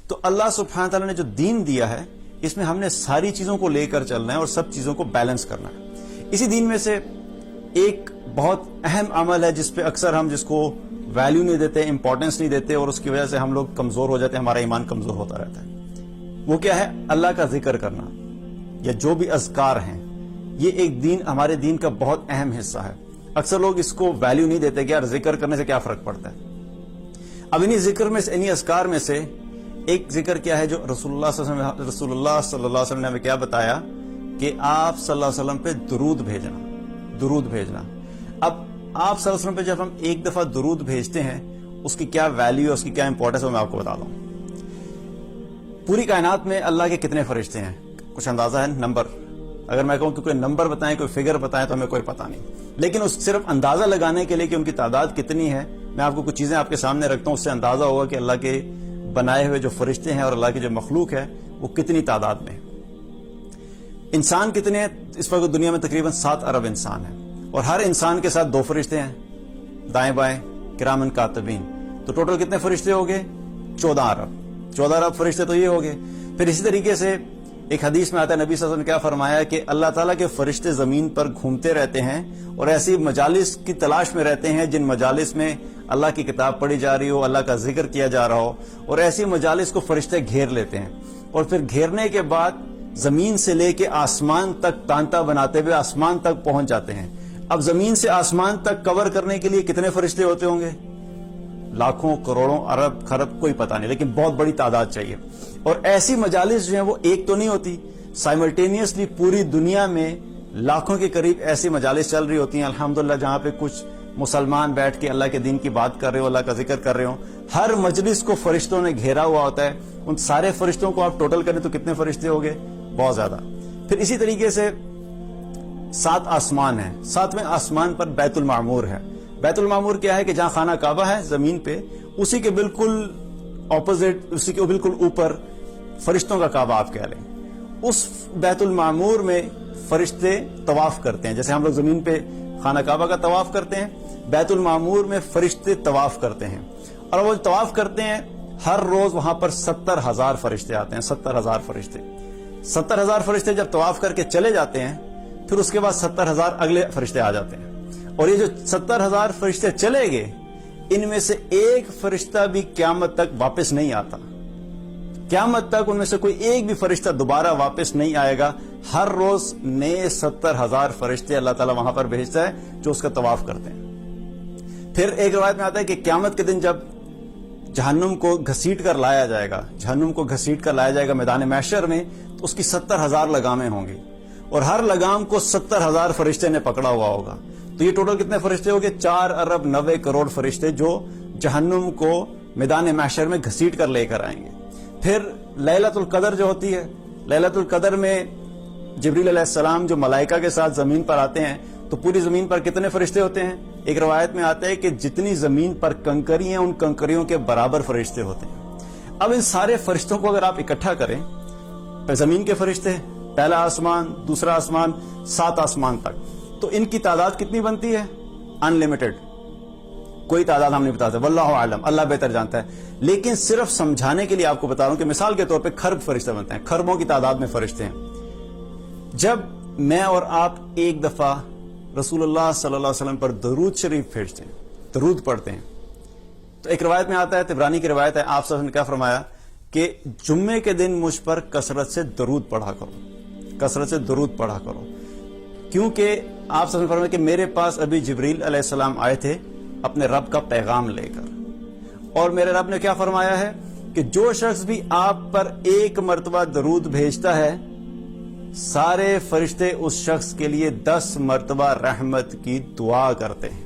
تو اللہ سبحانہ تعالیٰ نے جو دین دیا ہے اس میں ہم نے ساری چیزوں کو لے کر چلنا ہے اور سب چیزوں کو بیلنس کرنا ہے. اسی دین میں سے ایک بہت اہم عمل ہے جس پہ اکثر ہم جس کو ویلیو نہیں دیتے، امپورٹنس نہیں دیتے، اور اس کی وجہ سے ہم لوگ کمزور ہو جاتے ہیں، ہمارا ایمان کمزور ہوتا رہتا ہے. وہ کیا ہے؟ اللہ کا ذکر کرنا یا جو بھی اذکار ہیں. یہ ایک ہمارے دین کا بہت اہم حصہ ہے. اکثر لوگ اس کو ویلیو نہیں دیتے کہ یار ذکر کرنے سے کیا فرق پڑتا ہے. اب انہی ذکر میں سے، انہی اذکار میں سے ایک ذکر کیا ہے جو رسول اللہ صلی اللہ علیہ وسلم نے ہمیں کیا بتایا کہ آپ صلی اللہ علیہ وسلم پہ درود بھیجنا. اب آپ صلی اللہ علیہ وسلم پہ جب ہم ایک دفعہ درود بھیجتے ہیں اس کی کیا ویلیو ہے، اس کی کیا امپورٹنس ہے، میں آپ کو بتا دوں. پوری کائنات میں اللہ کے کتنے فرشتے ہیں؟ کچھ اندازہ ہے؟ نمبر اگر میں کہوں کہ کوئی نمبر بتائیں، کوئی فگر بتائیں تو ہمیں کوئی پتہ نہیں. لیکن اس صرف اندازہ لگانے کے لیے کہ ان کی تعداد کتنی ہے، میں آپ کو کچھ چیزیں آپ کے سامنے رکھتا ہوں، اس سے اندازہ ہوگا کہ اللہ کے بنائے ہوئے جو فرشتے ہیں اور اللہ کی جو مخلوق ہے وہ کتنی تعداد میں. انسان کتنے ہیں؟ اس وقت دنیا میں تقریباً 7 ارب انسان ہیں، اور ہر انسان کے ساتھ 2 فرشتے ہیں دائیں بائیں، کرامن کاتبین. تو ٹوٹل کتنے فرشتے ہو گئے؟ 14 ارب فرشتے تو یہ ہو گئے. پھر اسی طریقے سے ایک حدیث میں آتا ہے، نبی صلی اللہ علیہ وسلم نے کیا فرمایا کہ اللہ تعالیٰ کے فرشتے زمین پر گھومتے رہتے ہیں اور ایسی مجالس کی تلاش میں رہتے ہیں جن مجالس میں اللہ کی کتاب پڑھی جا رہی ہو، اللہ کا ذکر کیا جا رہا ہو، اور ایسی مجالس کو فرشتے گھیر لیتے ہیں. اور پھر گھیرنے کے بعد زمین سے لے کے آسمان تک تانتا بناتے ہوئے آسمان تک پہنچ جاتے ہیں. اب زمین سے آسمان تک کور کرنے کے لیے کتنے فرشتے ہوتے ہوں گے؟ لاکھوں، کروڑوں، ارب، خرب، کوئی پتہ نہیں، لیکن بہت بڑی تعداد چاہیے. اور ایسی مجالس جو ہیں وہ ایک تو نہیں ہوتی، سائملٹینیسلی پوری دنیا میں لاکھوں کے قریب ایسی مجالس چل رہی ہوتی ہیں الحمدللہ، جہاں پہ کچھ مسلمان بیٹھ کے اللہ کے دین کی بات کر رہے ہو، اللہ کا ذکر کر رہے ہو. ہر مجلس کو فرشتوں نے گھیرا ہوا ہوتا ہے. ان سارے فرشتوں کو آپ ٹوٹل کریں تو کتنے فرشتے ہو گئے؟ بہت زیادہ. پھر اسی طریقے سے 7 آسمان ہیں. 7ویں آسمان پر بیت المعمور ہے. بیت المعمور کیا ہے کہ جہاں خانہ کعبہ ہے زمین پہ، اسی کے بالکل اپوزٹ، اسی کے بالکل اوپر فرشتوں کا کعبہ آپ کہہ لیں. اس بیت المعمور میں فرشتے طواف کرتے ہیں. جیسے ہم لوگ زمین پہ خانہ کعبہ کا طواف کرتے ہیں، بیت المعمور میں فرشتے طواف کرتے ہیں. اور وہ طواف کرتے ہیں ہر روز وہاں پر 70,000 فرشتے آتے ہیں. 70,000 فرشتے 70,000 فرشتے جب طواف کر کے چلے جاتے ہیں، پھر اس کے بعد 70,000 اگلے فرشتے آ جاتے ہیں. اور یہ جو 70,000 فرشتے چلے گئے، ان میں سے ایک فرشتہ بھی قیامت تک واپس نہیں آتا. قیامت تک ان میں سے کوئی ایک بھی فرشتہ دوبارہ واپس نہیں آئے گا. ہر روز نئے 70,000 فرشتے اللہ تعالیٰ وہاں پر بھیجتا ہے جو اس کا طواف کرتے ہیں. پھر ایک روایت میں آتا ہے کہ قیامت کے دن جب جہنم کو گھسیٹ کر لایا جائے گا میدان محشر میں، تو اس کی 70,000 لگامیں ہوں گی، اور ہر لگام کو 70,000 فرشتے نے پکڑا ہوا ہوگا. تو یہ ٹوٹل کتنے فرشتے ہو گئے؟ 4 ارب 90 کروڑ فرشتے جو جہنم کو میدان محشر میں گھسیٹ کر لے کر آئیں گے. پھر لیلۃ القدر جو ہوتی ہے، لیلۃ القدر میں جبریل علیہ السلام جو ملائکہ کے ساتھ زمین پر آتے ہیں، تو پوری زمین پر کتنے فرشتے ہوتے ہیں؟ ایک روایت میں آتا ہے کہ جتنی زمین پر کنکری ہیں ان کنکریوں کے برابر فرشتے ہوتے ہیں. اب ان سارے فرشتوں کو اگر آپ اکٹھا کریں، زمین کے فرشتے، پہلا آسمان، دوسرا آسمان، 7 آسمان تک، تو ان کی تعداد کتنی بنتی ہے؟ انلمیٹڈ. کوئی تعداد ہم نہیں بتاتے، واللہ عالم، اللہ بہتر جانتا ہے. لیکن صرف سمجھانے کے لیے آپ کو بتا رہا ہوں کہ مثال کے طور پہ خرب فرشتے بنتے ہیں، خربوں کی تعداد میں فرشتے ہیں. جب میں اور آپ ایک دفعہ رسول اللہ صلی اللہ علیہ وسلم پر درود شریف بھیجتے ہیں، درود پڑھتے ہیں، تو ایک روایت میں آتا ہے، طبرانی کی روایت ہے، آپ صلی اللہ علیہ وسلم نے کیا فرمایا کہ جمعے کے دن مجھ پر کثرت سے درود پڑھا کرو. کیونکہ آپ صلی اللہ علیہ وسلم نے فرمایا کہ میرے پاس ابھی جبریل علیہ السلام آئے تھے اپنے رب کا پیغام لے کر، اور میرے رب نے کیا فرمایا ہے کہ جو شخص بھی آپ پر ایک مرتبہ درود بھیجتا ہے، سارے فرشتے اس شخص کے لیے 10 مرتبہ رحمت کی دعا کرتے ہیں.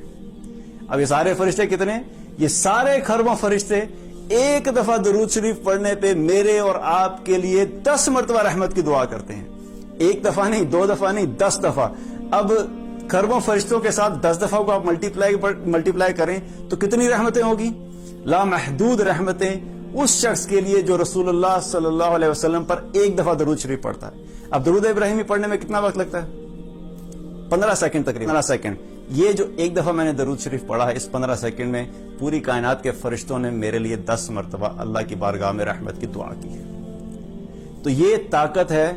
اب یہ سارے فرشتے کتنے؟ یہ سارے خربوں فرشتے ایک دفعہ درود شریف پڑھنے پہ میرے اور آپ کے لیے 10 مرتبہ رحمت کی دعا کرتے ہیں. ایک دفعہ نہیں، 2 دفعہ نہیں، 10 دفعہ. اب خربوں فرشتوں کے ساتھ 10 دفعہ کو آپ ملٹیپلائی کریں تو کتنی رحمتیں ہوگی؟ لامحدود رحمتیں اس شخص کے لیے جو رسول اللہ صلی اللہ علیہ وسلم پر ایک دفعہ درود شریف پڑھتا ہے. اب درود ابراہیمی پڑھنے میں کتنا وقت لگتا ہے؟ 15 سیکنڈ تقریباً. 15 سیکنڈ. یہ جو ایک دفعہ میں نے درود شریف پڑھا ہے، اس 15 سیکنڈ میں پوری کائنات کے فرشتوں نے میرے لیے 10 مرتبہ اللہ کی بارگاہ میں رحمت کی دعا کی ہے. تو یہ طاقت ہے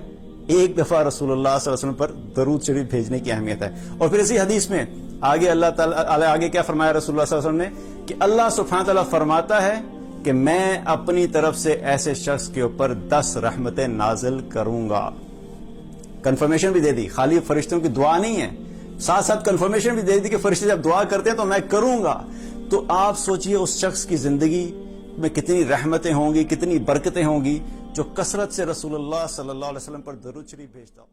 ایک دفعہ رسول اللہ صلی اللہ علیہ وسلم پر درود شریف بھیجنے کی اہمیت ہے. اور پھر اسی حدیث میں آگے اللہ تعالی آگے کیا فرمایا رسول اللہ صلی اللہ علیہ وسلم نے کہ اللہ سبحانہ تعالیٰ فرماتا ہے کہ میں اپنی طرف سے ایسے شخص کے اوپر 10 رحمتیں نازل کروں گا. کنفرمیشن بھی دے دی, خالی فرشتوں کی دعا نہیں ہے, ساتھ ساتھ کنفرمیشن بھی دے دی کہ فرشتے جب دعا کرتے ہیں تو میں کروں گا. تو آپ سوچئے اس شخص کی زندگی میں کتنی رحمتیں ہوں گی, کتنی برکتیں ہوں گی جو کثرت سے رسول اللہ صلی اللہ علیہ وسلم پر درود شریف بھیجتا ہو.